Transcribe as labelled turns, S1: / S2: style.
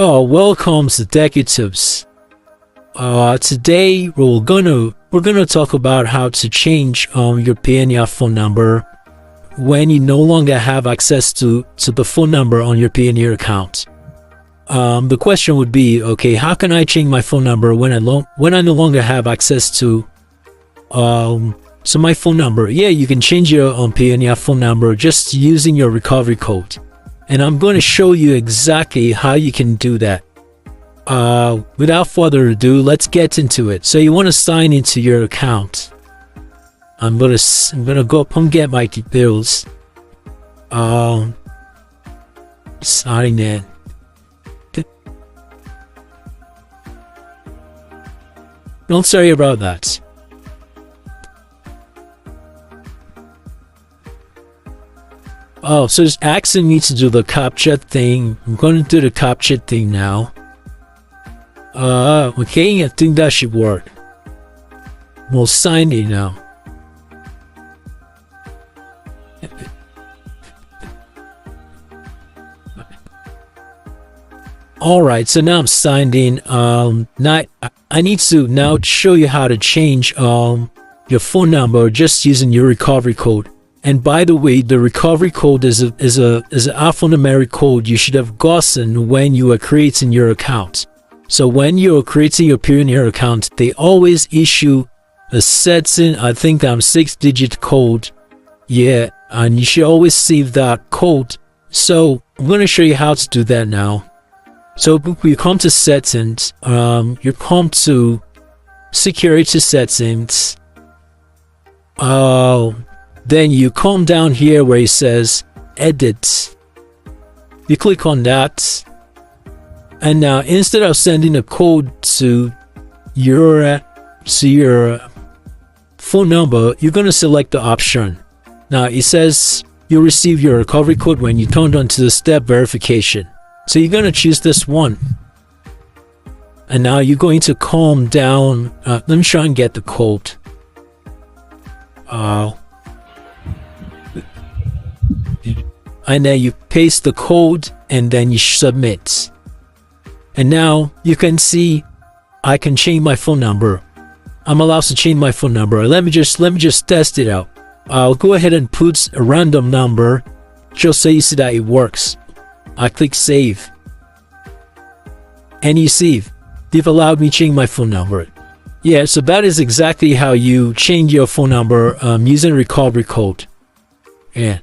S1: Oh, welcome to executives. Today we're gonna talk about how to change your Payoneer phone number when you no longer have access to the phone number on your Payoneer account. The question would be, okay, how can I change my phone number when I no longer have access to my phone number? Yeah, you can change your Payoneer phone number just using your recovery code. And I'm going to show you exactly how you can do that. Without further ado, let's get into it. So you want to sign into your account. I'm gonna go up and get my details. Sign in. Don't sorry about that. Oh, so it's asking me to do the captcha thing. I'm going to do the captcha thing now. Okay, I think that should work. We'll sign in now. Alright, so now I'm signed in. Now I need to now show you how to change your phone number just using your recovery code. And by the way, the recovery code is an alphanumeric code you should have gotten when you are creating your account. So when you're creating your Payoneer account, they always issue a certain, I think 6-digit code. Yeah, and you should always save that code. So I'm going to show you how to do that now. So you come to settings, you come to security settings. Then you come down here where it says edit. You click on that. And now instead of sending a code to your phone number, you're going to select the option. Now it says you'll receive your recovery code when you turn on to the step verification. So you're going to choose this one. And now you're going to calm down. Let me try and get the code. And then you paste the code and then you submit. And now you can see I can change my phone number. I'm allowed to change my phone number. Let me just test it out. I'll go ahead and put a random number just so you see that it works. I click save. And you see, they've allowed me to change my phone number. Yeah, so that is exactly how you change your phone number using recovery code. Yeah.